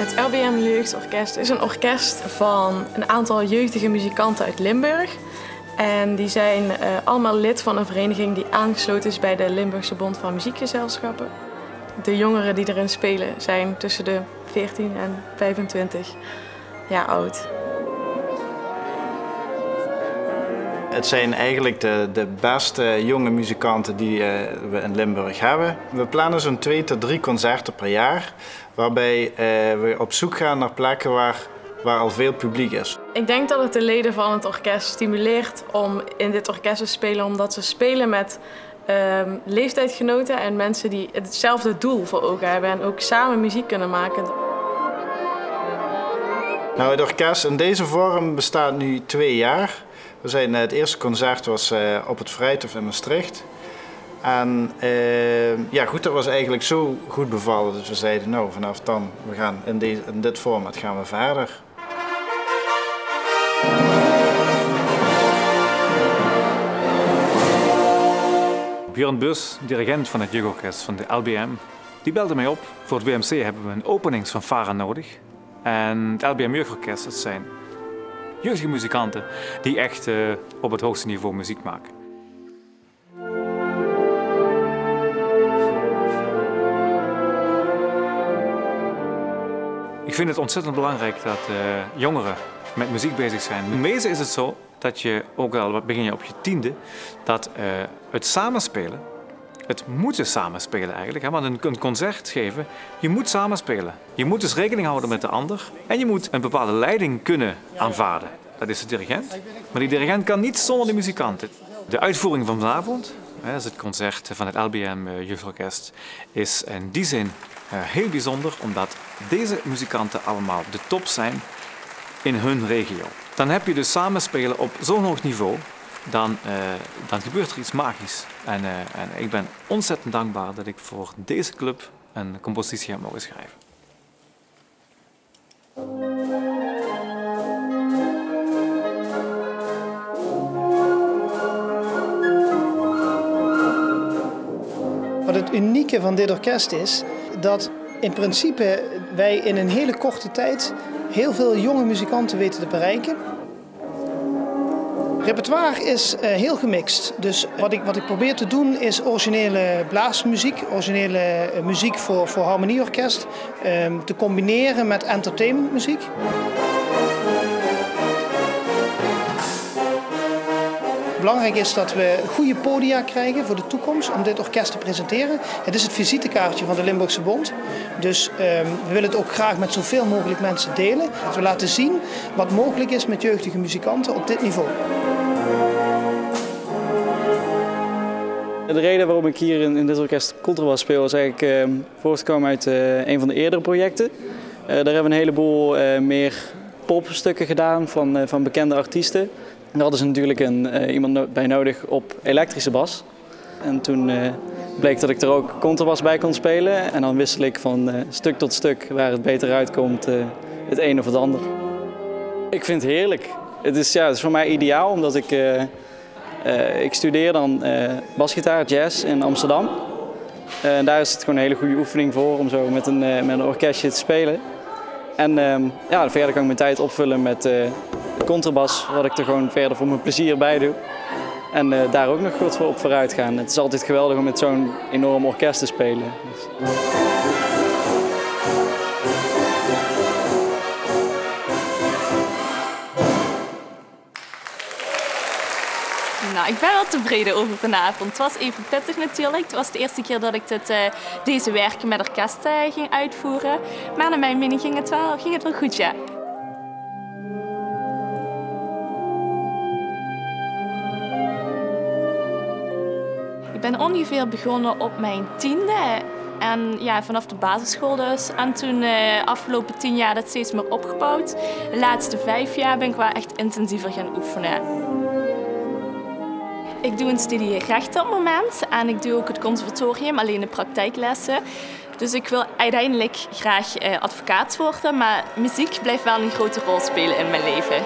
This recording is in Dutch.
Het LBM Jeugdorkest is een orkest van een aantal jeugdige muzikanten uit Limburg. En die zijn allemaal lid van een vereniging die aangesloten is bij de Limburgse Bond van Muziekgezelschappen. De jongeren die erin spelen zijn tussen de 14 en 25 jaar oud. Het zijn eigenlijk de beste jonge muzikanten die we in Limburg hebben. We plannen zo'n 2 tot 3 concerten per jaar, waarbij we op zoek gaan naar plekken waar al veel publiek is. Ik denk dat het de leden van het orkest stimuleert om in dit orkest te spelen, omdat ze spelen met leeftijdsgenoten en mensen die hetzelfde doel voor ogen hebben en ook samen muziek kunnen maken. Nou, het orkest in deze vorm bestaat nu 2 jaar. Het eerste concert was op het Vrijthof in Maastricht. En ja, goed, dat was eigenlijk zo goed bevallen dat we zeiden, nou, vanaf dan, we gaan in dit format gaan we verder. Björn Bus, dirigent van het jeugdorkest van de LBM, die belde mij op. Voor het WMC hebben we een openingsfanfare nodig. En het LBM Jeugdorkest, dat zijn jeugdige muzikanten die echt op het hoogste niveau muziek maken. Ik vind het ontzettend belangrijk dat jongeren met muziek bezig zijn. In wezen is het zo dat je, ook al begin je op je 10e, dat het samenspelen, het moeten samenspelen eigenlijk, hè? Want een concert geven, je moet samenspelen. Je moet dus rekening houden met de ander en je moet een bepaalde leiding kunnen aanvaarden. Dat is de dirigent, maar die dirigent kan niet zonder de muzikanten. De uitvoering van vanavond, dat is het concert van het LBM Jeugdorkest, is in die zin heel bijzonder, omdat deze muzikanten allemaal de top zijn in hun regio. Dan heb je dus samenspelen op zo'n hoog niveau, dan gebeurt er iets magisch. En ik ben ontzettend dankbaar dat ik voor deze club een compositie heb mogen schrijven. Wat het unieke van dit orkest is, dat in principe wij in een hele korte tijd heel veel jonge muzikanten weten te bereiken. Het repertoire is heel gemixt. Dus wat ik probeer te doen is originele blaasmuziek, originele muziek voor harmonieorkest, te combineren met entertainmentmuziek. Belangrijk is dat we goede podia krijgen voor de toekomst om dit orkest te presenteren. Het is het visitekaartje van de Limburgse Bond. Dus we willen het ook graag met zoveel mogelijk mensen delen. Dat we laten zien wat mogelijk is met jeugdige muzikanten op dit niveau. De reden waarom ik hier in dit orkest contrabas speel is eigenlijk voortgekomen uit een van de eerdere projecten. Daar hebben we een heleboel meer popstukken gedaan van bekende artiesten. Daar hadden ze natuurlijk iemand bij nodig op elektrische bas. En toen bleek dat ik er ook contrabas bij kon spelen. En dan wissel ik van stuk tot stuk waar het beter uitkomt, het een of het ander. Ik vind het heerlijk. Het is voor mij ideaal, omdat ik studeer dan basgitaar, jazz in Amsterdam. En daar is het gewoon een hele goede oefening voor om zo met een orkestje te spelen. En verder kan ik mijn tijd opvullen met contrabas, wat ik er gewoon verder voor mijn plezier bij doe. En daar ook nog goed voor op vooruit gaan. Het is altijd geweldig om met zo'n enorm orkest te spelen. Nou, ik ben wel tevreden over vanavond. Het was even pittig natuurlijk. Het was de eerste keer dat ik deze werken met orkest ging uitvoeren. Maar naar mijn mening ging het wel goed, ja. Ik ben ongeveer begonnen op mijn 10e. En ja, vanaf de basisschool dus. En toen afgelopen 10 jaar dat steeds meer opgebouwd. De laatste 5 jaar ben ik wel echt intensiever gaan oefenen. Ik doe een studie rechten op het moment en ik doe ook het conservatorium, alleen de praktijklessen. Dus ik wil uiteindelijk graag advocaat worden, maar muziek blijft wel een grote rol spelen in mijn leven.